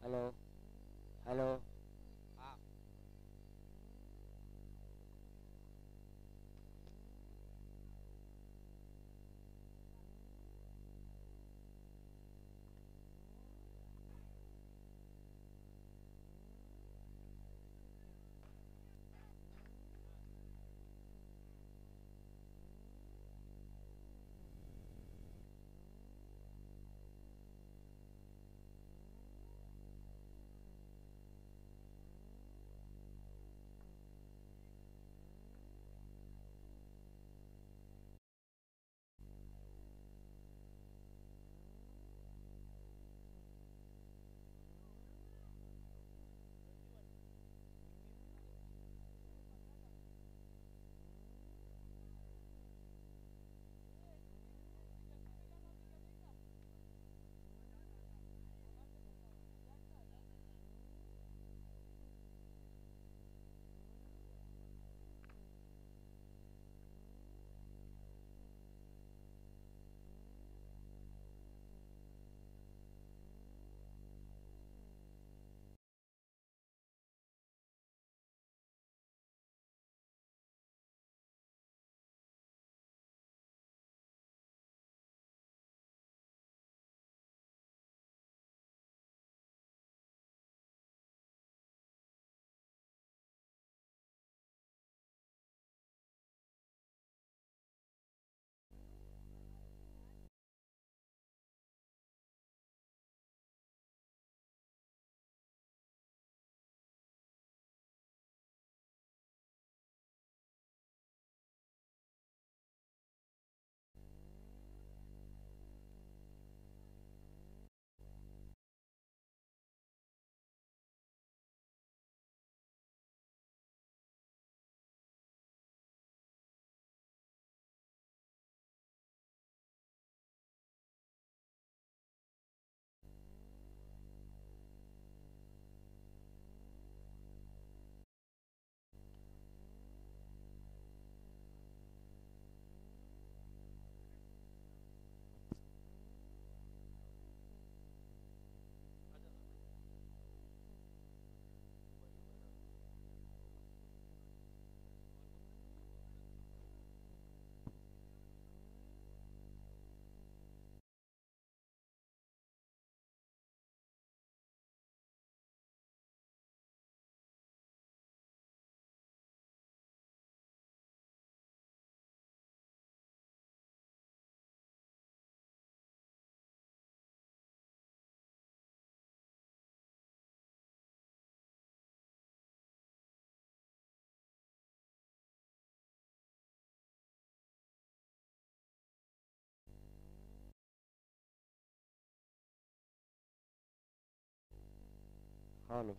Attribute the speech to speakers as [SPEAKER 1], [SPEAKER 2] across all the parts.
[SPEAKER 1] Hello. Hello. हाँ। Hello.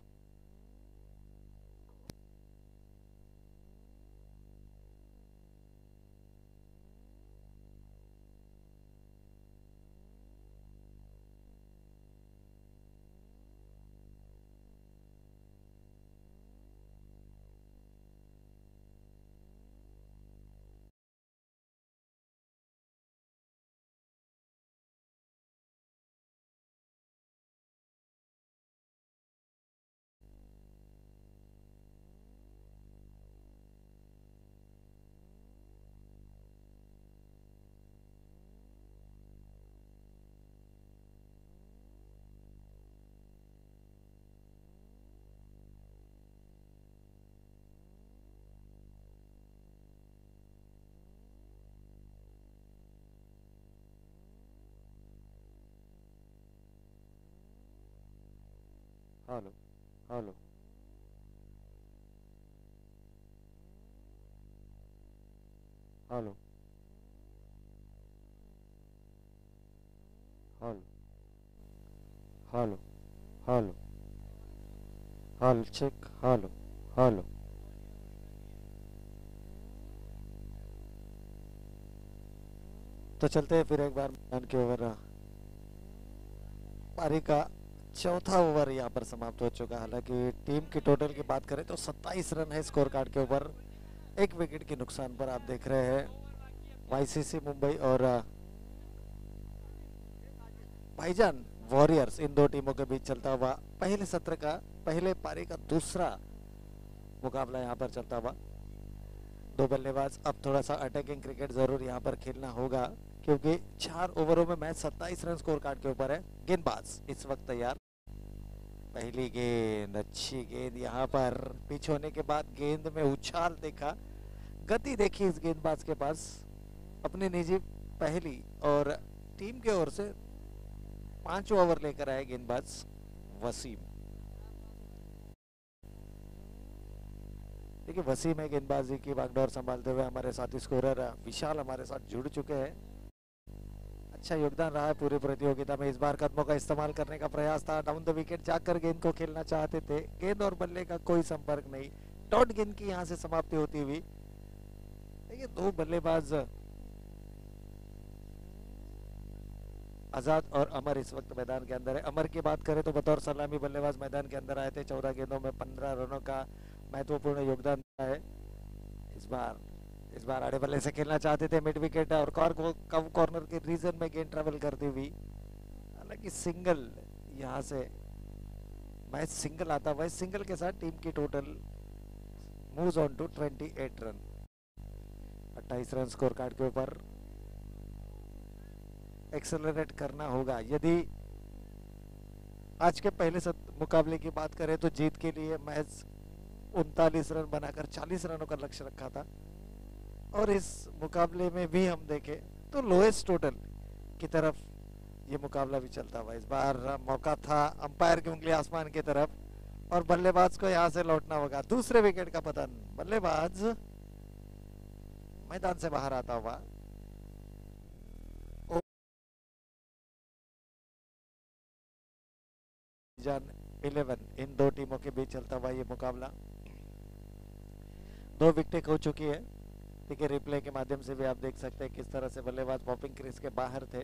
[SPEAKER 1] Hello. Hello. Hello. Hello. Hello. Hello. Hello check. Hello. Hello. तो चलते हैं फिर एक बार मैदान के ओवर। पारी का चौथा ओवर यहाँ पर समाप्त हो चुका है। हालांकि टीम की टोटल की बात करें तो 27 रन है स्कोर कार्ड के ऊपर। एक विकेट के नुकसान पर आप देख रहे हैं वाईसीसी मुंबई और भाईजान वॉरियर्स, इन दो टीमों के बीच चलता हुआ पहले सत्र का, पहले पारी का दूसरा मुकाबला यहाँ पर चलता हुआ। दो बल्लेबाज, अब थोड़ा सा अटैकिंग क्रिकेट जरूर यहाँ पर खेलना होगा क्योंकि 4 ओवरों में मैच 27 रन स्कोर कार्ड के ऊपर है। गेंदबाज इस वक्त तैयार। पहली गेंद, अच्छी गेंद, यहाँ पर पिच होने के बाद गेंद में उछाल देखा, गति देखी इस गेंदबाज के पास। अपनी निजी पहली और टीम के ओर से 5 ओवर लेकर आए गेंदबाज वसीम। देखिए वसीम है गेंदबाजी की बागडोर संभालते हुए। हमारे साथी स्कोरर विशाल हमारे साथ जुड़ चुके हैं। अच्छा योगदान रहा है पूरी प्रतियोगिता में। इस बार कदमों का इस्तेमाल करने का प्रयास था, डाउन द विकेट जाकर गेंद को खेलना चाहते थे। गेंद और बल्ले का कोई संपर्क नहीं, डॉट गेंद की यहां से समाप्ति होती हुई। देखिए दो बल्लेबाज आजाद और अमर इस वक्त मैदान के अंदर है। अमर की बात करें तो बतौर सलामी बल्लेबाज मैदान के अंदर आए थे। 14 गेंदों में 15 रनों का महत्वपूर्ण योगदान है। इस बार आड़े बल्ले से खेलना चाहते थे मिड विकेट और कॉर्नर के रीजन में गेंद ट्रेवल करती हुई। हालांकि सिंगल यहां से मैच सिंगल आता हुआ, सिंगल के साथ टीम की total moves on to 28 run. 28 run score card के ऊपर एक्सेलरेट करना होगा। यदि आज के पहले मुकाबले की बात करें तो जीत के लिए मैच 39 रन बनाकर 40 रनों का लक्ष्य रखा था, और इस मुकाबले में भी हम देखें तो लोएस्ट टोटल की तरफ ये मुकाबला भी चलता हुआ। इस बार मौका था अंपायर की उंगली आसमान की तरफ और बल्लेबाज को यहां से लौटना होगा। दूसरे विकेट का पतन, बल्लेबाज मैदान से बाहर आता हुआ। 11 इन दो टीमों के बीच चलता हुआ ये मुकाबला। 2 विकेटें खो चुकी है। ठीक है, रिप्ले के माध्यम से भी आप देख सकते हैं किस तरह से बल्लेबाज पॉपिंग क्रीज के बाहर थे।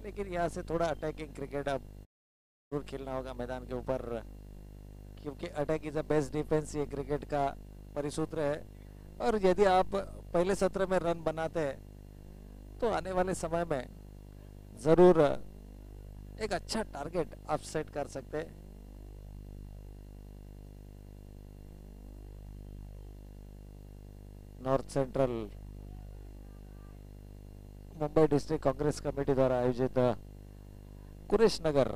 [SPEAKER 1] लेकिन यहाँ से थोड़ा अटैकिंग क्रिकेट अब जरूर खेलना होगा मैदान के ऊपर, क्योंकि attack is a best defence, ये क्रिकेट का परिसूत्र है। और यदि आप पहले सत्र में रन बनाते हैं तो आने वाले समय में जरूर एक अच्छा टारगेट आप सेट कर सकते हैं। North central Mumbai district Congress committee द्वारा आयोजित कुरेश नगर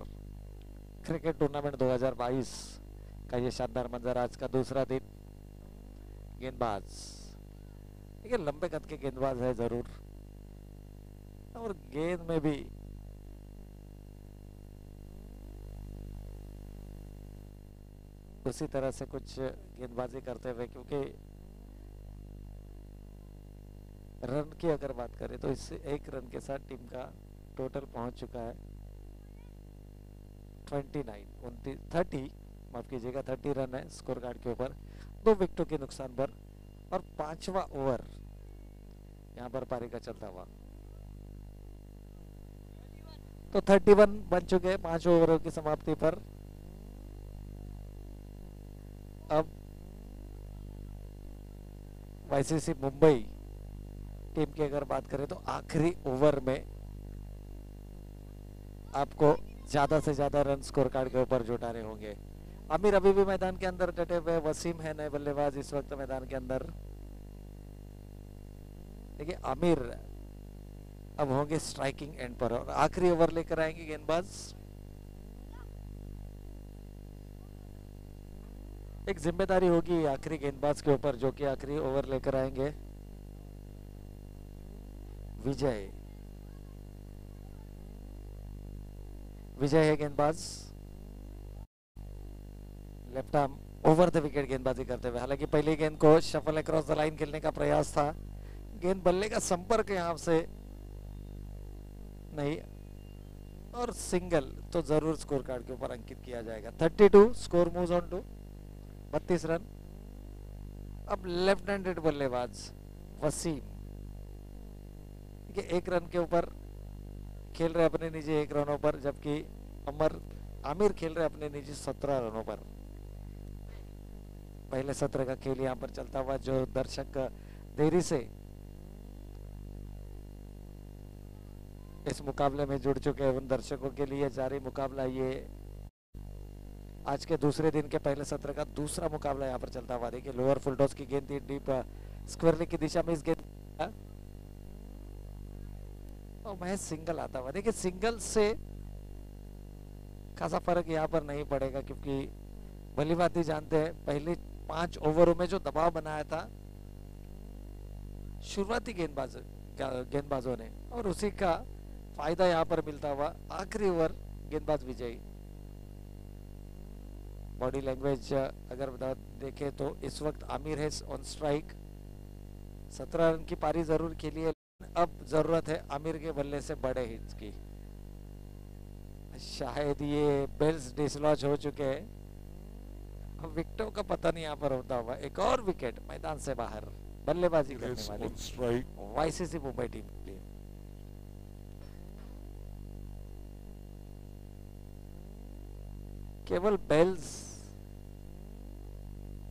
[SPEAKER 1] क्रिकेट टूर्नामेंट 2022 का ये शानदार मंजर। आज का दूसरा दिन। गेंदबाज देखिए लंबे कद के गेंदबाज है जरूर, और गेंद में भी उसी तरह से कुछ गेंदबाजी करते हुए, क्योंकि रन की अगर बात करें तो इससे 1 रन के साथ टीम का टोटल पहुंच चुका है 30 माफ कीजिएगा 30 रन है स्कोर कार्ड के ऊपर। 2 विकेटों के नुकसान पर और 5वां ओवर यहां पर पारी का चलता हुआ। तो 31 बन चुके हैं 5 ओवरों की समाप्ति पर। अब वाईसीसी मुंबई टीम की अगर बात करें तो आखिरी ओवर में आपको ज्यादा से ज्यादा रन स्कोर कार्ड के ऊपर जुटाने होंगे। आमिर अभी भी मैदान के अंदर डटे हुए, वसीम है नए बल्लेबाज इस वक्त मैदान के अंदर। देखिए आमिर अब होंगे स्ट्राइकिंग एंड पर और आखिरी ओवर लेकर आएंगे गेंदबाज। एक जिम्मेदारी होगी आखिरी गेंदबाज के ऊपर, जो कि आखिरी ओवर लेकर आएंगे। विजय है गेंदबाज। Left arm over the wicket गेंदबाजी करते हुए। हालांकि पहली गेंद को शफल अक्रॉस द लाइन खेलने का प्रयास था, गेंद बल्ले का संपर्क यहां से नहीं, और सिंगल तो जरूर स्कोर कार्ड के ऊपर अंकित किया जाएगा। 32 score moves on to 32 run. अब लेफ्ट हैंडेड बल्लेबाज वसीम 1 रन के ऊपर खेल रहे अपने निजी 1 रनों पर, जबकि आमिर खेल रहे अपने निजी 17 रनों पर। पहले सत्र का खेल यहां पर चलता हुआ, जो दर्शक देरी से इस मुकाबले में जुड़ चुके हैं उन दर्शकों के लिए जारी मुकाबला ये आज के दूसरे दिन के पहले सत्र का दूसरा मुकाबला यहाँ पर चलता हुआ। देखिए लोअर फुल टॉस की गेंद थी डीप स्क्वायर लेग की दिशा में इस गेंद और महज सिंगल आता हुआ। देखिए सिंगल से खासा फर्क यहाँ पर नहीं पड़ेगा क्योंकि भली बात ही जानते हैं पहले 5 ओवरों में जो दबाव बनाया था शुरुआती गेंदबाजों ने और उसी का फायदा यहाँ पर मिलता हुआ आखिरी ओवर गेंदबाज विजयी। बॉडी लैंग्वेज अगर देखें तो इस वक्त आमिर है ऑन स्ट्राइक। 17 रन की पारी जरूर खेली है, अब जरूरत है आमिर के बल्ले से बड़े हिट्स की। शायद ये बेल्स डिसलॉज हो चुके हैं, विकेटों का पता नहीं यहाँ पर होता हुआ। एक और विकेट मैदान से बाहर, बल्लेबाजी करने वाली वाईसीसी मुंबई टीम के लिए। केवल बेल्स,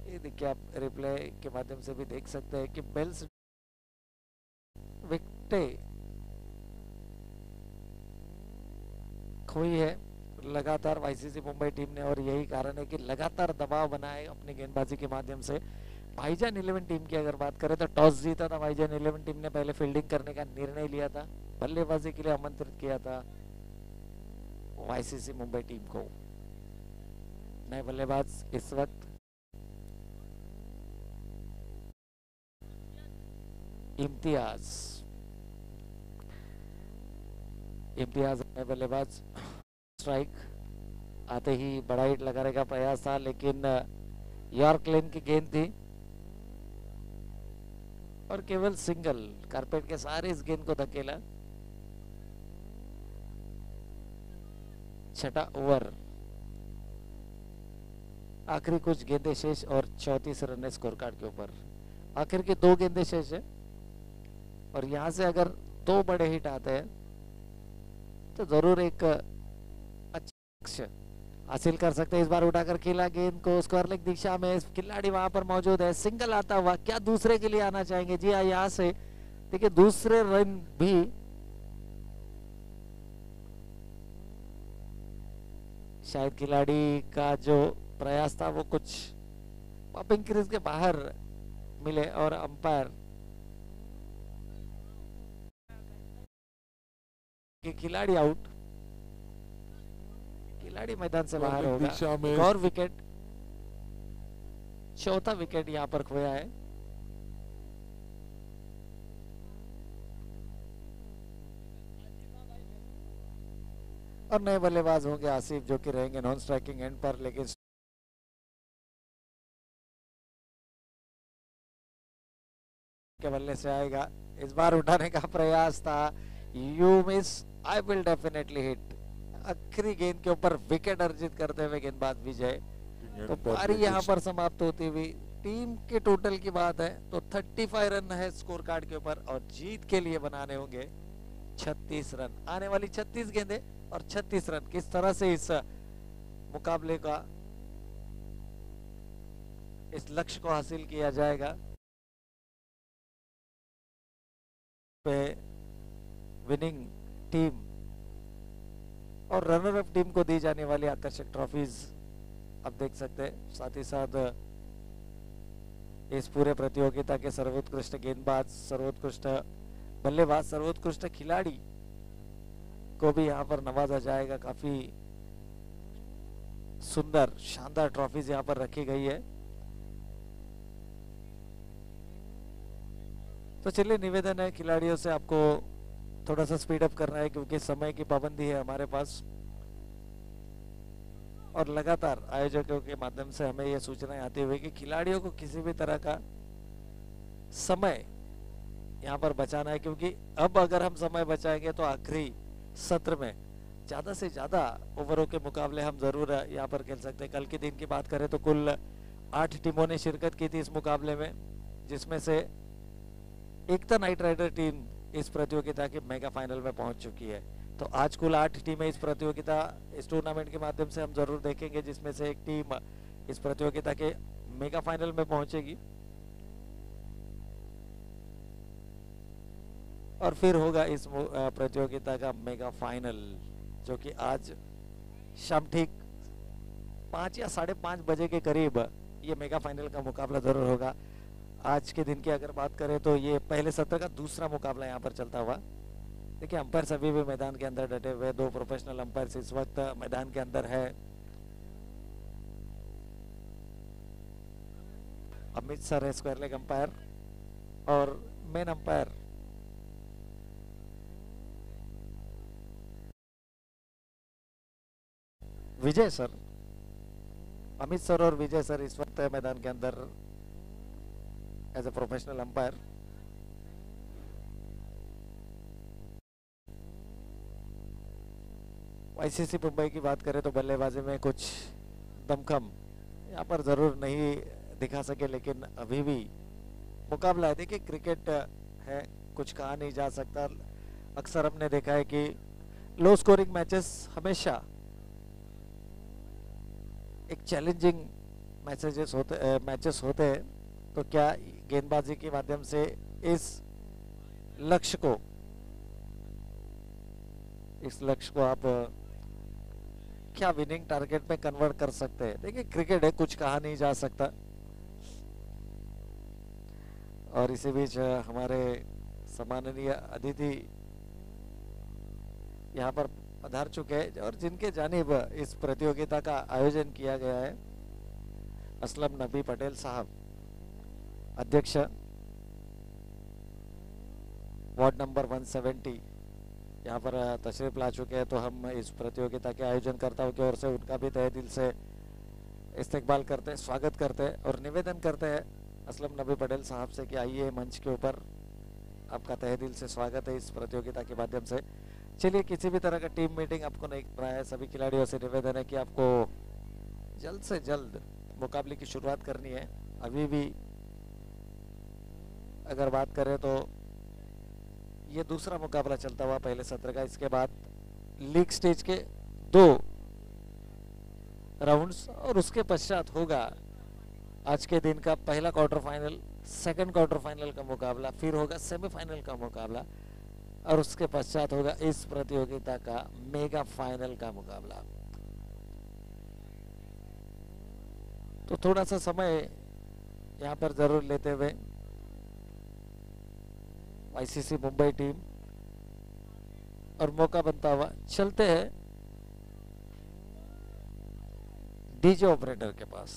[SPEAKER 1] ये देखिए आप रिप्ले के माध्यम से भी देख सकते हैं कि बेल्स विकेटें खोई है लगातार वाईसीसी मुंबई टीम ने और यही कारण है कि लगातार दबाव बनाए अपनी गेंदबाजी के माध्यम से। भाईजान 11 टीम की अगर बात करें तो टॉस जीता था भाईजान 11 टीम ने, पहले फील्डिंग करने का निर्णय लिया था, बल्लेबाजी के लिए आमंत्रित किया था वाईसीसी मुंबई टीम को। नए बल्लेबाज इस वक्त इम्तियाज नए बल्लेबाज। स्ट्राइक आते ही बड़ा हिट लगाने का प्रयास था लेकिन यॉर्क लेन की गेंद थी और केवल सिंगल कारपेट के सारे इस गेंद को धकेला। छठा ओवर, आखिरी कुछ गेंदें शेष और 34 रन स्कोर कार्ड के ऊपर। आखिर की 2 गेंदें शेष है और यहां से अगर 2 बड़े हिट आते हैं तो जरूर एक अच्छा लक्ष्य हासिल कर सकते हैं। इस बार उठाकर खेला गेंद को स्क्वायर लेग दिशा में, खिलाड़ी वहां पर मौजूद है, सिंगल आता हुआ। क्या दूसरे के लिए आना चाहेंगे? जी हाँ, यहां से देखिए दूसरे रन भी शायद खिलाड़ी का जो प्रयास था वो कुछ पॉपिंग क्रीज के बाहर मिले और अंपायर कि खिलाड़ी आउट, खिलाड़ी मैदान से बाहर होगा। एक और विकेट, चौथा विकेट यहां पर खोया है। और नए बल्लेबाज होंगे आसिफ जो कि रहेंगे नॉन स्ट्राइकिंग एंड पर, लेकिन के बल्ले से आएगा। इस बार उठाने का प्रयास था, you miss, I will definitely hit. आखिरी गेंद के ऊपर विकेट अर्जित करते हुए गेंदबाज विजय। तो पारी यहाँ पर समाप्त होती हुई टीम के टोटल की बात है तो 35 रन है स्कोर कार्ड के ऊपर और जीत के लिए बनाने होंगे 36 रन। आने वाली 36 गेंदें और 36 रन, किस तरह से इस मुकाबले का इस लक्ष्य को हासिल किया जाएगा पे विनिंग टीम और रनर अप टीम को दी जाने वाली आकर्षक ट्रॉफीज आप देख सकते हैं। साथ ही साथ इस पूरे प्रतियोगिता के सर्वोत्कृष्ट गेंदबाज, सर्वोत्कृष्ट बल्लेबाज, सर्वोत्कृष्ट खिलाड़ी को भी यहाँ पर नवाजा जाएगा। काफी सुंदर शानदार ट्रॉफीज यहाँ पर रखी गई है। तो चलिए निवेदन है खिलाड़ियों से आपको थोड़ा सा स्पीड अप करना है क्योंकि समय की पाबंदी है हमारे पास और लगातार आयोजकों के माध्यम से हमें यह सूचनाएं आती हुई कि खिलाड़ियों को किसी भी तरह का समय यहाँ पर बचाना है क्योंकि अब अगर हम समय बचाएंगे तो आखिरी सत्र में ज्यादा से ज्यादा ओवरों के मुकाबले हम जरूर यहाँ पर खेल सकते हैं। कल के दिन की बात करें तो कुल 8 टीमों ने शिरकत की थी इस मुकाबले में, जिसमें से एकता नाइट राइडर टीम इस प्रतियोगिता के मेगा फाइनल में पहुंच चुकी है। तो आज कुल 8 टीमें इस प्रतियोगिता, इस टूर्नामेंट के माध्यम से हम जरूर देखेंगे, जिसमें से एक टीम इस प्रतियोगिता के मेगा फाइनल में पहुंचेगी। और फिर होगा इस प्रतियोगिता का मेगा फाइनल, जो कि आज शाम ठीक 5 या 5:30 बजे के करीब ये मेगा फाइनल का मुकाबला जरूर होगा। आज के दिन की अगर बात करें तो ये पहले सत्र का दूसरा मुकाबला यहाँ पर चलता हुआ। देखिए अंपायर अभी भी मैदान के अंदर डटे हुए, 2 प्रोफेशनल अंपायर इस वक्त मैदान के अंदर है। अमित सर है स्क्वायर लेग अंपायर और main umpire Vijay sir. Amit sir और विजय सर इस वक्त मैदान के अंदर as a professional umpire. ICC Mumbai की बात करें तो बल्लेबाजी में कुछ दमखम यहाँ पर जरूर नहीं दिखा सके, लेकिन अभी भी मुकाबला है। देखिए क्रिकेट है, कुछ कहा नहीं जा सकता। अक्सर हमने देखा है कि लो स्कोरिंग मैचेस हमेशा एक चैलेंजिंग मैचेस होते हैं। तो क्या गेंदबाजी के माध्यम से इस लक्ष्य को आप क्या विनिंग टारगेट में कन्वर्ट कर सकते हैं? देखिए क्रिकेट है, कुछ कहा नहीं जा सकता। और इसी बीच हमारे सम्माननीय अतिथि यहाँ पर पधार चुके हैं और जिनके जानिब इस प्रतियोगिता का आयोजन किया गया है, असलम नबी पटेल साहब, अध्यक्ष वार्ड नंबर 170, यहाँ पर तशरीफ ला चुके हैं। तो हम इस प्रतियोगिता के आयोजनकर्ताओं की ओर से उनका भी तहे दिल से इस्तकबाल करते हैं, स्वागत करते हैं और निवेदन करते हैं असलम नबी पटेल साहब से कि आइए मंच के ऊपर, आपका तहे दिल से स्वागत है इस प्रतियोगिता के माध्यम से। चलिए, किसी भी तरह का टीम मीटिंग आपको नहीं करना है। सभी खिलाड़ियों से निवेदन है कि आपको जल्द से जल्द मुकाबले की शुरुआत करनी है। अभी भी अगर बात करें तो ये दूसरा मुकाबला चलता हुआ पहले सत्र का। इसके बाद लीग स्टेज के 2 राउंड्स और उसके पश्चात होगा आज के दिन का पहला quarter final, second quarter final का मुकाबला, फिर होगा सेमीफाइनल का मुकाबला और उसके पश्चात होगा इस प्रतियोगिता का मेगा फाइनल का मुकाबला। तो थोड़ा सा समय यहाँ पर जरूर लेते हुए आईसीसी मुंबई टीम और मौका बनता हुआ चलते हैं डीजे ऑपरेटर के पास।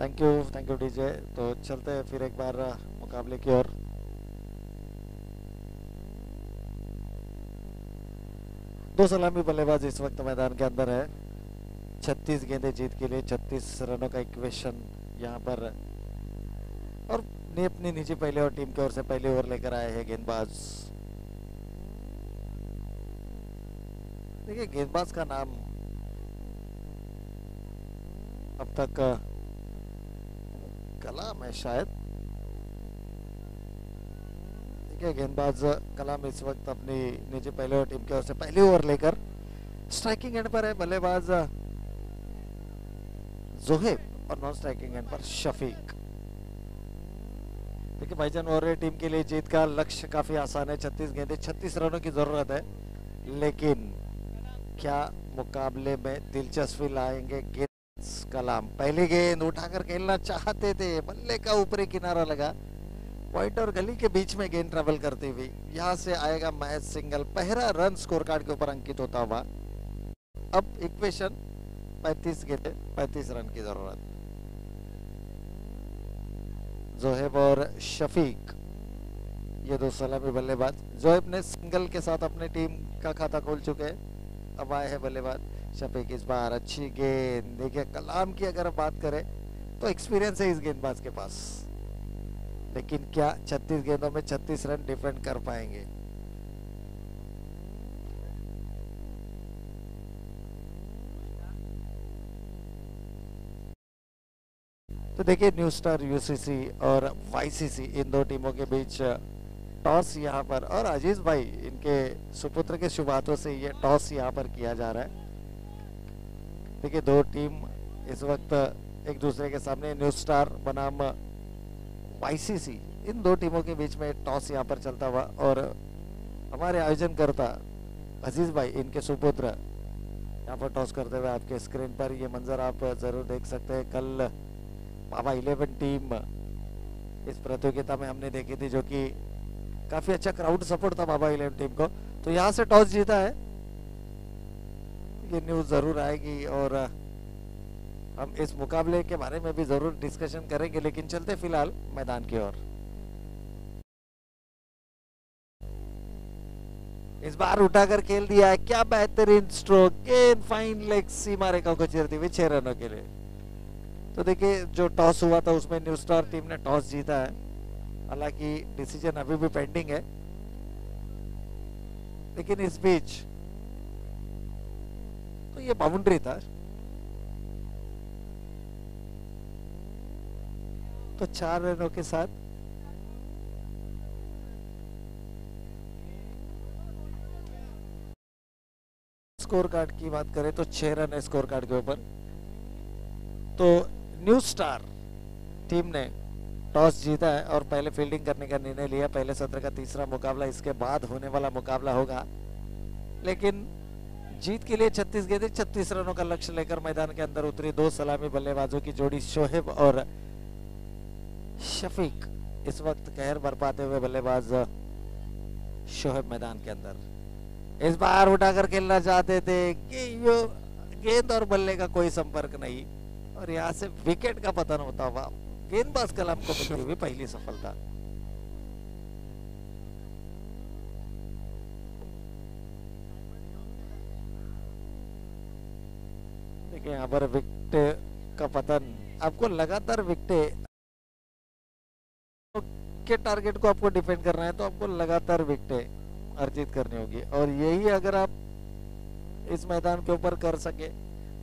[SPEAKER 1] Thank you DJ. तो चलते हैं फिर एक बार मुकाबले की ओर। दो सलामी बल्लेबाज इस वक्त मैदान के अंदर है। 36 गेंदें जीत के लिए 36 रनों का इक्वेशन यहाँ पर। और अपनी निजी पहले और टीम की ओर से पहले ओवर लेकर आए हैं गेंदबाज। देखिए गेंदबाज का नाम अब तक कलाम है शायद। देखिए गेंदबाज कलाम इस वक्त अपनी निजी पहले और टीम की ओर से पहली ओवर लेकर स्ट्राइकिंग एंड पर है बल्लेबाज जोहेब और नॉन स्ट्राइकिंग एंड पर शफीक। देखिए भाईजान और टीम के लिए जीत का लक्ष्य काफी आसान है। 36 गेंदें 36 रनों की जरूरत है। लेकिन क्या मुकाबले में दिलचस्पी लाएंगे कलाम? पहली गेंद उठाकर खेलना चाहते थे, बल्ले का ऊपरी किनारा लगा, पॉइंट और गली के बीच में गेंद ट्रेवल करती हुई यहां से आएगा मैच सिंगल। पहला रन स्कोर कार्ड के ऊपर अंकित होता हुआ। अब इक्वेशन 35 गेंदें 35 रन की जरूरत। जोहेब और शफीक ये दो सलामी बल्लेबाज। जोहेब ने सिंगल के साथ अपनी टीम का खाता खोल चुके हैं। अब आए हैं बल्लेबाज शफीक। इस बार अच्छी गेंद। देखिए कलाम की अगर बात करें तो एक्सपीरियंस है इस गेंदबाज के पास। लेकिन क्या 36 गेंदों में 36 रन डिफेंड कर पाएंगे? तो देखिए न्यू स्टार यूसीसी और वाईसीसी इन दो टीमों के बीच टॉस यहाँ पर, और अजीज भाई इनके सुपुत्र के शुभ हाथों से ये टॉस यहाँ पर किया जा रहा है। देखिए दो टीम इस वक्त एक दूसरे के सामने। न्यू स्टार बनाम वाईसीसी, इन दो टीमों के बीच में टॉस यहाँ पर चलता हुआ। और हमारे आयोजन करता अजीज भाई इनके सुपुत्र यहाँ पर टॉस करते हुए आपके स्क्रीन पर ये मंजर आप जरूर देख सकते हैं। कल बाबा 11 टीम इस प्रतियोगिता में हमने देखी थी, जो कि काफी अच्छा क्राउड सपोर्ट था बाबा 11 टीम को। तो यहाँ से टॉस जीता है, ये न्यूज जरूर आएगी और हम इस मुकाबले के बारे में भी जरूर डिस्कशन करेंगे। लेकिन चलते फिलहाल मैदान की ओर। इस बार उठाकर खेल दिया है, क्या बेहतरीन स्ट्रोक। गेंद फाइन लेग सीमा रेखा को चीरती हुई 6 रनों के लिए। तो देखिए जो टॉस हुआ था उसमें न्यू स्टार टीम ने टॉस जीता है। हालांकि डिसीजन अभी भी पेंडिंग है, लेकिन इस बीच तो ये बाउंड्री था। तो 4 रनों के साथ स्कोर कार्ड की बात करें तो 6 रन है स्कोर कार्ड के ऊपर। तो न्यू स्टार टीम ने टॉस जीता है और पहले फील्डिंग करने का निर्णय लिया। पहले सत्र का तीसरा मुकाबला इसके बाद होने वाला मुकाबला होगा। लेकिन जीत के लिए 36 गेंदें 36 रनों का लक्ष्य लेकर मैदान के अंदर उतरी दो सलामी बल्लेबाजों की जोड़ी शोहेब और शफीक। इस वक्त कहर बरपाते हुए बल्लेबाज शोहेब मैदान के अंदर। इस बार उठाकर खेलना चाहते थे कि गेंद और बल्ले का कोई संपर्क नहीं, और यहाँ से विकेट का पतन होता हुआ गेंदबाज कलाम को मिलती हुई पहली सफलता। देखिए यहाँ पर विकेट का पतन। आपको लगातार विकेट के टारगेट को आपको डिफेंड करना है, तो आपको लगातार विकेटें अर्जित करनी होगी। और यही अगर आप इस मैदान के ऊपर कर सके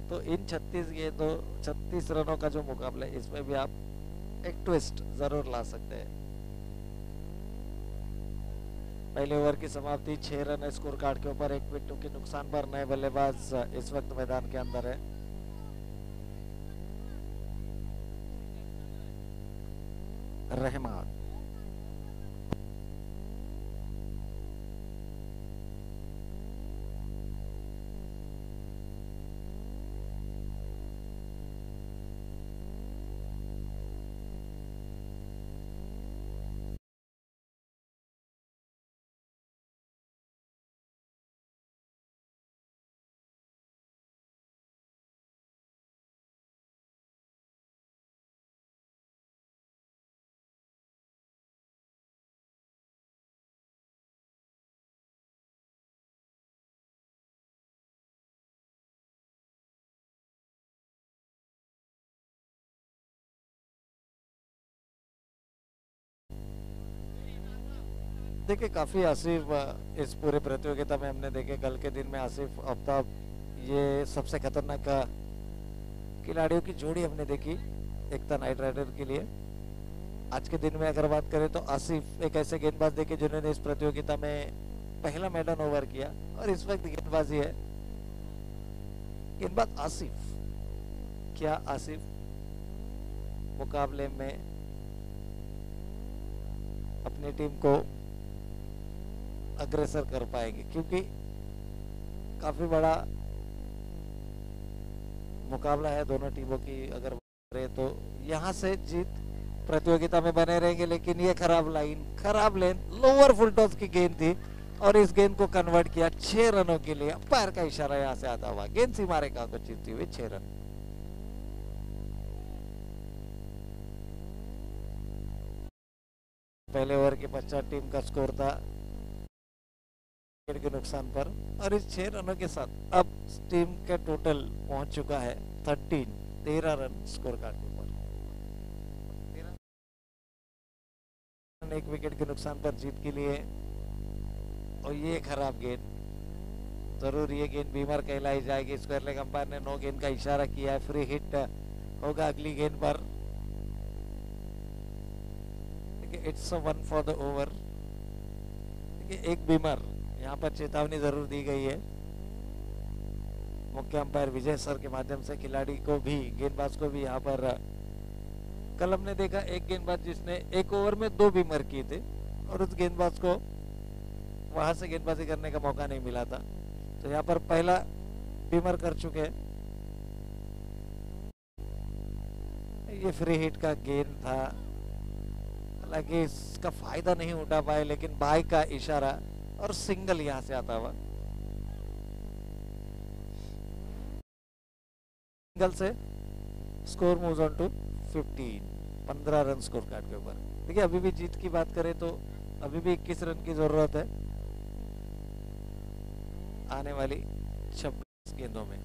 [SPEAKER 1] तो इन 36 गेंदों 36 रनों का जो मुकाबला है इसमें भी आप एक ट्विस्ट जरूर ला सकते हैं। पहले ओवर की समाप्ति 6 रन है स्कोर कार्ड के ऊपर। 1 विकेट के नुकसान पर नए बल्लेबाज इस वक्त मैदान के अंदर है। रहमान देखिए काफ़ी आसिफ इस पूरे प्रतियोगिता में हमने देखे कल के दिन में आसिफ आफ्ताब ये सबसे खतरनाक खिलाड़ियों की जोड़ी हमने देखी एकता नाइट राइडर के लिए। आज के दिन में अगर बात करें तो आसिफ एक ऐसे गेंदबाज देखे जिन्होंने इस प्रतियोगिता में पहला मेडन ओवर किया और इस वक्त गेंदबाजी है गेंदबाज आसिफ। क्या आसिफ मुकाबले में अपनी टीम को अग्रसर कर पाएंगे, क्योंकि काफी बड़ा मुकाबला है दोनों टीमों की। अगर करें तो यहां से जीत प्रतियोगिता में बने रहेंगे, लेकिन ये खराब लेन लोअर फुल टॉस की गेंद थी और इस गेंद को कन्वर्ट किया 6 रनों के लिए। अंपायर का इशारा यहां से आता हुआ गेंद सीमा रेखा को जीतती हुई 6 रन। पहले ओवर के पश्चात टीम का स्कोर था के नुकसान पर और इस 6 रनों के साथ अब टीम का टोटल पहुंच चुका है 13 रन स्कोर कार्ड के ऊपर। एक विकेट के नुकसान पर जीत के लिए। और ये खराब गेंद, जरूर ये गेंद बीमार कहलाई जाएगी। स्क्वायर लेग अंपायर ने नो गेंद का इशारा किया है, फ्री हिट होगा अगली गेंद पर। It's 1 for the over. एक बीमार, यहाँ पर चेतावनी जरूर दी गई है मुख्य अंपायर विजय सर के माध्यम से खिलाड़ी को भी, गेंदबाज को भी। यहाँ पर कल हमने देखा एक गेंदबाज जिसने एक ओवर में 2 बीमर किए थे और उस गेंदबाज को वहां से गेंदबाजी करने का मौका नहीं मिला था, तो यहाँ पर पहला बीमर कर चुके हैं। ये फ्री हिट का गेंद था, हालांकि इसका फायदा नहीं उठा पाए, लेकिन बाई का इशारा और सिंगल यहां से आता हुआ। सिंगल से score moves on to 15 run score card के ऊपर। देखिए अभी भी जीत की बात करें तो अभी भी 21 रन की जरूरत है आने वाली 26 गेंदों में।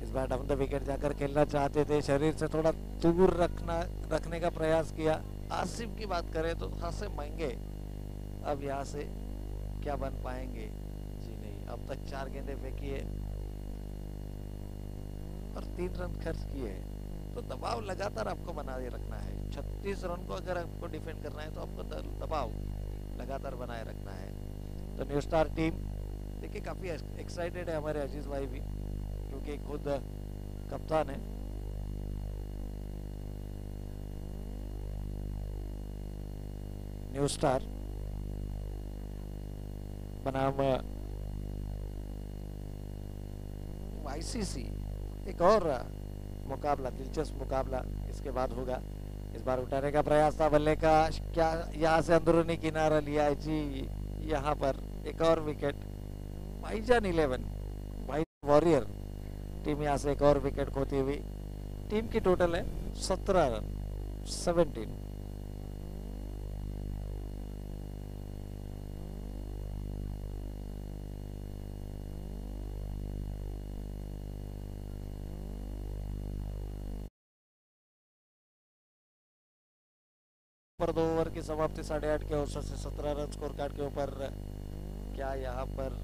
[SPEAKER 1] इस बार डाउन द विकेट जाकर खेलना चाहते थे, शरीर से थोड़ा दूर रखने का प्रयास किया। आसिफ की बात करें तो खासे महंगे, अब यहाँ से क्या बन पाएंगे? जी नहीं, अब तक 4 गेंदें फेंकी है और 3 रन खर्च किए हैं, तो दबाव लगातार आपको बनाए रखना है। 36 रन को अगर आपको डिफेंड करना है तो आपको दबाव लगातार बनाए रखना है। तो न्यू स्टार टीम देखिए काफी एक्साइटेड है हमारे अजीज भाई भी, क्योंकि खुद कप्तान है। न्यू स्टार बनाम आईसीसी, एक और मुकाबला, दिलचस्प मुकाबला इसके बाद होगा। इस बार उठाने का प्रयास था बल्ले का, क्या यहाँ से अंदरूनी किनारा लिया है जी। यहाँ पर एक और विकेट, भाईजान 11 भाई वॉरियर टीम यहाँ से एक और विकेट खोती हुई। टीम की टोटल है 17 रन 17। पर 2 ओवर की समाप्ति 8.5 के औसत से 17 रन स्कोर कार्ड के ऊपर। क्या यहाँ पर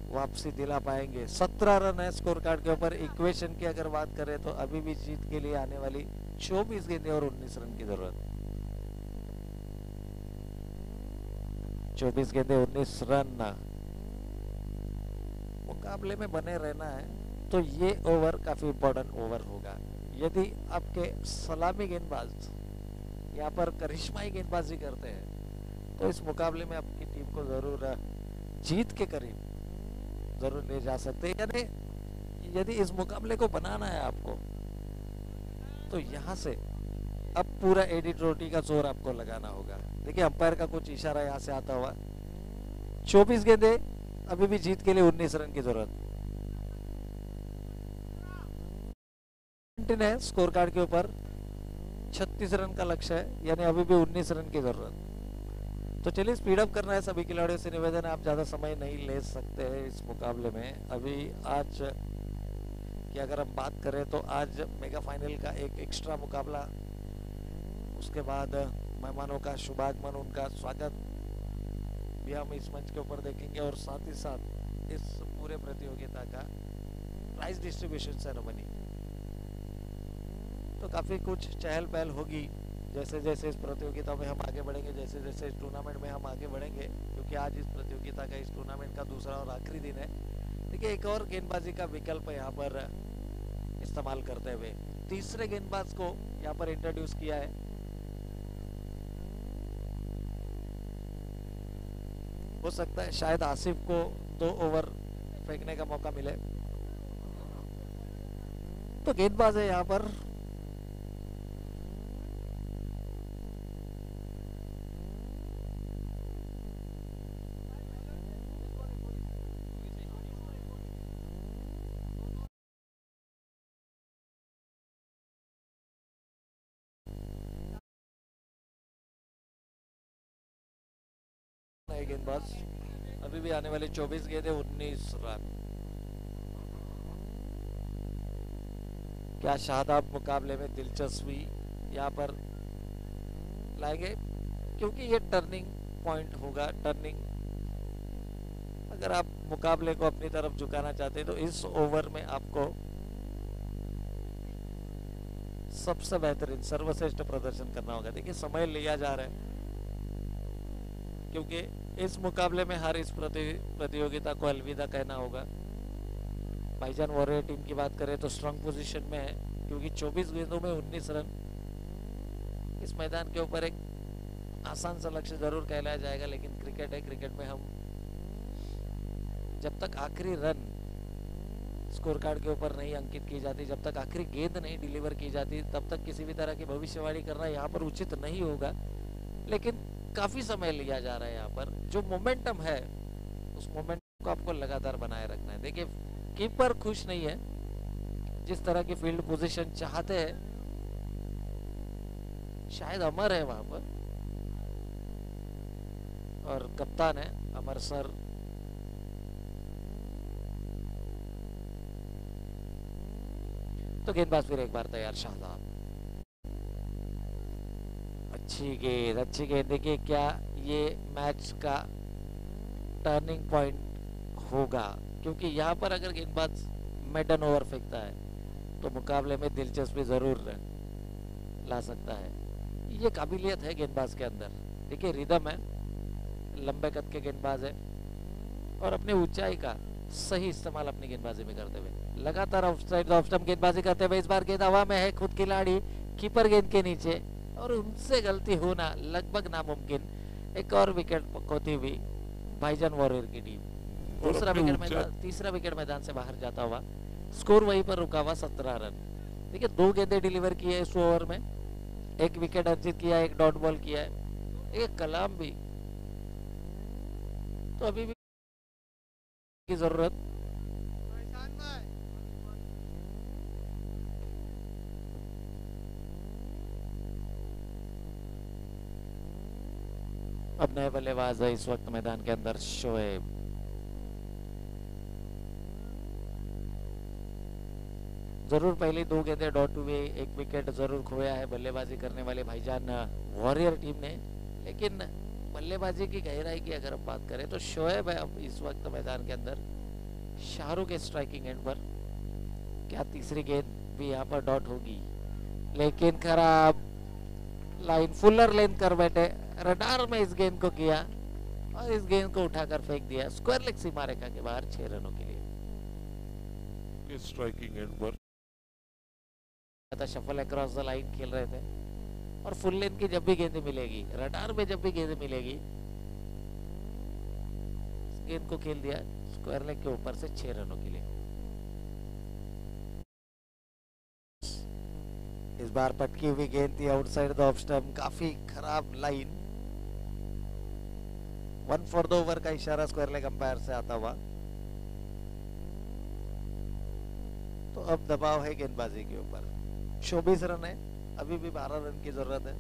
[SPEAKER 1] वापसी दिला पाएंगे? 17 रन है स्कोर कार्ड के ऊपर। इक्वेशन की अगर बात करें तो अभी भी जीत के लिए आने वाली 24 गेंदें और 19 रन की जरूरत। 24 गेंदें 19 रन मुकाबले में बने रहना है, तो ये ओवर काफी इंपॉर्टेंट ओवर होगा। यदि आपके सलामी गेंदबाज यहाँ पर करिश्माई गेंदबाजी करते हैं तो इस मुकाबले में आपकी टीम को जरूर जीत के करीब जरूर ले जा सकते हैं। यानी यदि इस मुकाबले को बनाना है आपको, तो यहाँ से अब पूरा एडी ट्रोटी का जोर आपको लगाना होगा। देखिए अंपायर का कुछ इशारा यहाँ से आता हुआ। 24 गेंदे, अभी भी जीत के लिए 19 रन की जरूरत है स्कोर कार्ड के ऊपर। 36 रन का लक्ष्य है, यानी अभी भी 19 रन की जरूरत। तो चलिए स्पीड अप करना है। सभी खिलाड़ियों से निवेदन है, आप ज्यादा समय नहीं ले सकते हैं इस मुकाबले में। अभी आज की अगर हम बात करें तो आज मेगा फाइनल का एक एक्स्ट्रा मुकाबला, उसके बाद मेहमानों का शुभागमन, उनका स्वागत भी हम इस मंच के ऊपर देखेंगे और साथ ही साथ इस पूरे प्रतियोगिता का प्राइज डिस्ट्रीब्यूशन सेरेमनी। तो काफ़ी कुछ चहल पहल होगी जैसे जैसे इस प्रतियोगिता में हम आगे बढ़ेंगे, जैसे जैसे इस टूर्नामेंट में हम आगे बढ़ेंगे, क्योंकि आज इस प्रतियोगिता का, इस टूर्नामेंट का दूसरा और आखिरी दिन है। देखिए एक और गेंदबाजी का विकल्प यहाँ पर इस्तेमाल करते हुए तीसरे गेंदबाज को यहाँ पर इंट्रोड्यूस किया है। हो सकता है शायद आसिफ को 2 ओवर फेंकने का मौका मिले। तो गेंदबाज है यहाँ पर गेंदबाज। अभी भी आने वाले 24 गेंदे 19 रन। क्या शादाब मुकाबले में दिलचस्पी यहाँ पर लाएंगे, क्योंकि ये टर्निंग पॉइंट होगा। टर्निंग, अगर आप मुकाबले को अपनी तरफ झुकाना चाहते हैं तो इस ओवर में आपको सबसे बेहतरीन सर्वश्रेष्ठ प्रदर्शन करना होगा। देखिए समय लिया जा रहा है, क्योंकि इस मुकाबले में हर इस प्रतियोगिता को अलविदा कहना होगा। भाईजान वॉरियर टीम की बात करें तो स्ट्रांग पोजीशन में है, क्योंकि 24 गेंदों में 19 रन इस मैदान के ऊपर एक आसान सा लक्ष्य जरूर कहलाया जाएगा, लेकिन क्रिकेट है। क्रिकेट में हम जब तक आखिरी रन स्कोर कार्ड के ऊपर नहीं अंकित की जाती, जब तक आखिरी गेंद नहीं डिलीवर की जाती, तब तक किसी भी तरह की भविष्यवाणी करना यहाँ पर उचित नहीं होगा। लेकिन काफी समय लिया जा रहा है यहाँ पर। जो मोमेंटम है उस मोमेंटम को आपको लगातार बनाए रखना है। देखिए कीपर खुश नहीं है, जिस तरह की फील्ड पोजीशन चाहते हैं, शायद अमर है वहां पर और कप्तान है अमर सर। तो गेंदबाज फिर एक बार तैयार, शाहजाद। अच्छी गेंद। देखिए क्या ये मैच का टर्निंग पॉइंट होगा, क्योंकि यहाँ पर अगर गेंदबाज मेडन ओवर फेंकता है तो मुकाबले में दिलचस्पी जरूर ला सकता है। ये काबिलियत है गेंदबाज के अंदर। देखिए रिदम है, लंबे कद के गेंदबाज है और अपनी ऊंचाई का सही इस्तेमाल अपनी गेंदबाजी में करते हुए लगातार ऑफ स्टंप गेंदबाजी करते हुए इस बार गेंद हवा में है, खुद खिलाड़ी कीपर गेंद के नीचे और उनसे गलती होना लगभग नामुमकिन। एक और विकेट खोती हुई भाईजान वॉरियर की टीम। तीसरा विकेट मैदान से बाहर जाता हुआ, स्कोर वहीं पर रुका हुआ 17 रन। देखिए 2 गेंदें डिलीवर की है इस ओवर में, 1 विकेट अर्जित किया, 1 डॉट बॉल किया है, एक कलाम भी। तो अभी भी की जरूरत। अब नए बल्लेबाज है इस वक्त मैदान के अंदर, शोएब। जरूर पहली 2 गेंदें डॉट हुए, 1 विकेट जरूर खोया है बल्लेबाजी करने वाले भाईजान वॉरियर टीम ने। लेकिन बल्लेबाजी की गहराई की अगर हम बात करें तो शोएब है अब इस वक्त मैदान के अंदर, शाहरुख के स्ट्राइकिंग एंड पर। क्या तीसरी गेंद भी यहाँ पर डॉट होगी, लेकिन खराब लाइन, फुलर लेंथ कर बैठे, रडार में इस गेंद को किया और इस गेंद को उठाकर फेंक दिया स्क्वायर लेग सीमा रेखा के बाहर 6 रनों के लिए।
[SPEAKER 2] स्ट्राइकिंग एंड पर
[SPEAKER 1] शफल अक्रॉस द लाइन खेल रहे थे और फुल लेंथ की जब भी गेंद मिलेगी, रडार में जब भी गेंद मिलेगी, इस गेंद को खेल दिया स्क्वायर लेग के ऊपर से 6 रनों के लिए। इस बार पटकी हुई गेंद थी आउटसाइड द ऑफ स्टंप, काफी खराब लाइन। 1 फॉर द ओवर का इशारा स्क्वायर लेग अंपायर से आता हुआ। तो अब दबाव है गेंदबाजी के ऊपर। 24 रन है, अभी भी 12 रन की जरूरत है।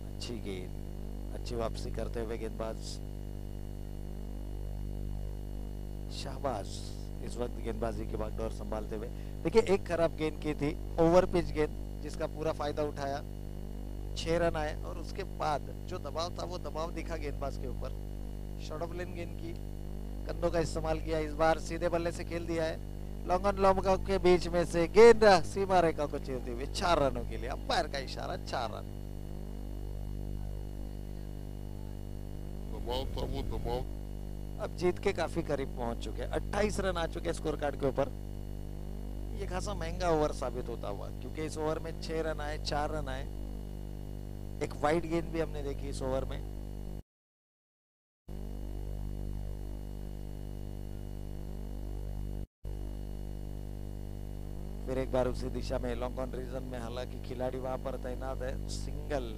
[SPEAKER 1] अच्छी गेंद, अच्छी वापसी करते हुए गेंदबाज शाहबाज इस वक्त गेंदबाजी की बागडोर संभालते हुए। देखिए एक खराब गेंद की थी, ओवर पिच गेंद, जिसका पूरा फायदा उठाया 6 रन आए और उसके बाद जो दबाव था वो दबाव दिखा गेंदबाज के ऊपर। शॉर्ट ऑफ लेन गेंद की, कंधों का इस्तेमाल किया, इस बार सीधे बल्ले से खेल दिया है। लॉन्ग ऑन लॉन्ग के बीच में से गेंद सीमा रेखा को चीरते हुए 4 रनों के लिए, अंपायर का इशारा 4 रन।
[SPEAKER 2] दबाव था वो दबाव।
[SPEAKER 1] अब जीत के काफी करीब पहुंच चुके हैं, 28 रन आ चुके हैं स्कोर कार्ड के ऊपर। ये खासा महंगा ओवर साबित होता हुआ, क्योंकि इस ओवर में 6 रन आए, 4 रन आए, एक वाइड गेंद भी हमने देखी इस ओवर में। फिर एक बार उसी दिशा में लॉन्ग ऑन रीजन में, हालांकि खिलाड़ी वहां पर तैनात है, सिंगल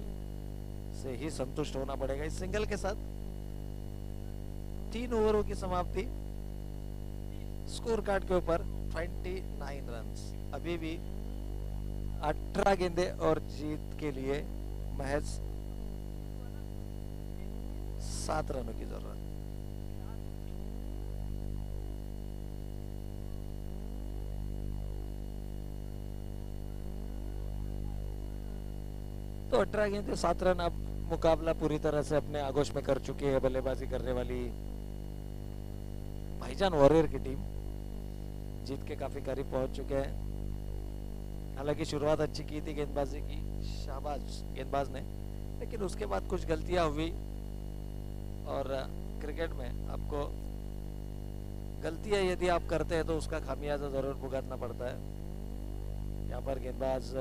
[SPEAKER 1] से ही संतुष्ट होना पड़ेगा। इस सिंगल के साथ 3 ओवरों की समाप्ति, स्कोर कार्ड के ऊपर 29 रन्स। अभी भी 18 गेंदें और जीत के लिए महज 7 रनों की जरूरत। तो 18 गेंदें 7 रन। अब मुकाबला पूरी तरह से अपने आगोश में कर चुकी है बल्लेबाजी करने वाली भाईजान वॉरियर की टीम। जीत के काफी करीब पहुंच चुके हैं। हालांकि शुरुआत अच्छी की थी गेंदबाजी की, शाबाश गेंदबाज ने, लेकिन उसके बाद कुछ गलतियां हुई और क्रिकेट में आपको गलतियां यदि आप करते हैं तो उसका खामियाजा जरूर भुगतना पड़ता है। यहाँ पर गेंदबाज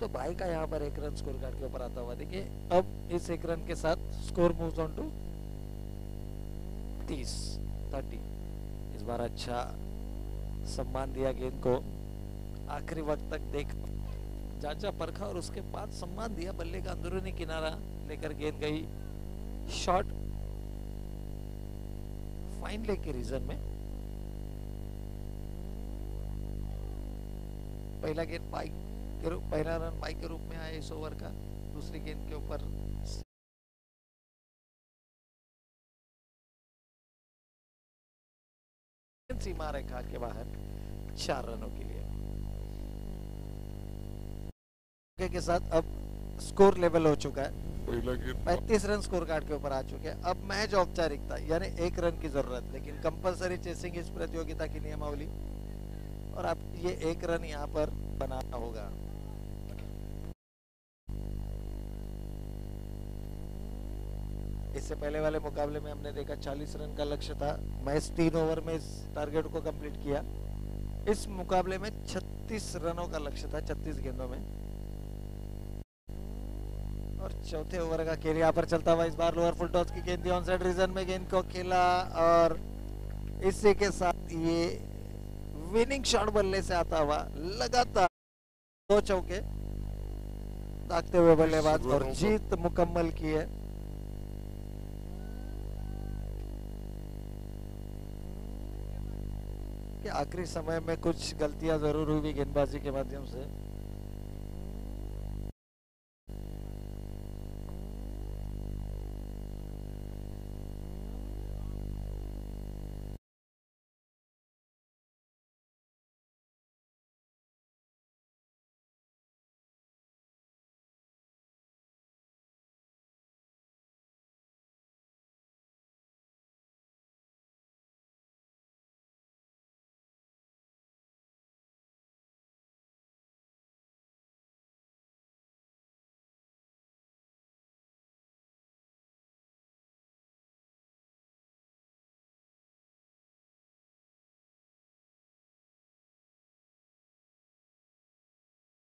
[SPEAKER 1] तो भाई का यहाँ पर 1 रन स्कोर कार्ड के ऊपर आता हुआ। देखिए अब इस 1 रन के साथ स्कोर मूव्स ऑन टू 30। इस बार अच्छा सम्मान दिया गेंद को, आखिरी वक्त तक देख जांचा परखा और उसके बाद सम्मान दिया। बल्ले का अंदरूनी किनारा लेकर गेंद गई शॉट फाइन लेग के रीजन में। पहला गेंद पहला रन बाइक के रूप में आया इस ओवर का। दूसरी गेंद के ऊपर सीमा रेखा के बाहर 4 रनों के लिए के साथ अब स्कोर लेवल हो चुका है। 35 रन स्कोर कार्ड के ऊपर आ चुके हैं। अब महज औपचारिकता यानी 1 रन की जरूरत, लेकिन कंपलसरी चेसिंग इस प्रतियोगिता की नियमावली, और अब ये 1 रन यहाँ पर बनाना होगा। इससे पहले वाले मुकाबले में हमने देखा 40 रन का लक्ष्य था, महज 3 ओवर में इस टारगेट को कंप्लीट किया। इस मुकाबले में 36 रनों का लक्ष्य था 36 गेंदों में, और चौथे ओवर का खेल यहाँ पर चलता हुआ। इस बार लोअर फुल टॉस की गेंद ऑन साइड रीजन में गेंद को खेला और इसी के साथ ये विनिंग शॉट बल्ले से आता हुआ। लगातार 2 चौके दागते हुए बल्लेबाज और जीत मुकम्मल की है। कि आखिरी समय में कुछ गलतियां जरूर हुई गेंदबाजी के माध्यम से।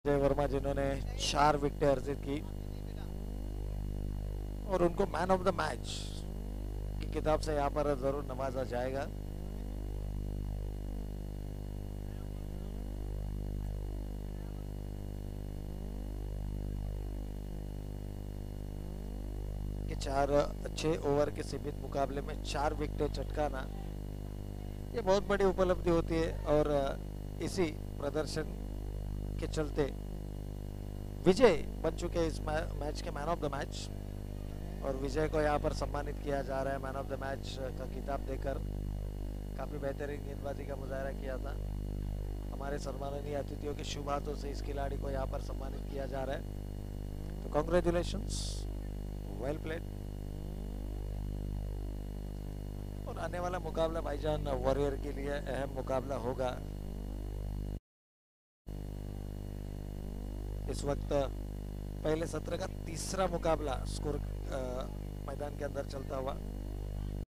[SPEAKER 1] जय वर्मा जिन्होंने 4 विकेटें अर्जित की और उनको मैन ऑफ द मैच की किताब से यहाँ पर जरूर नवाजा जाएगा। कि 6 ओवर के सीमित मुकाबले में 4 विकेटें चटकाना ये बहुत बड़ी उपलब्धि होती है, और इसी प्रदर्शन के चलते विजय बन चुके हैं इस मैच के मैन ऑफ द मैच, और विजय को यहाँ पर सम्मानित किया जा रहा है मैन ऑफ द मैच का खिताब देकर। काफ़ी बेहतरीन गेंदबाजी का मुजाहरा किया था। हमारे सम्माननीय अतिथियों के शुभ हाथों से इस खिलाड़ी को यहाँ पर सम्मानित किया जा रहा है, तो कॉन्ग्रेचुलेशंस, वेल प्लेड। और आने वाला मुकाबला भाईजान वॉरियर के लिए अहम मुकाबला होगा। इस वक्त पहले सत्र का तीसरा मुकाबला स्कोर मैदान के अंदर चलता हुआ।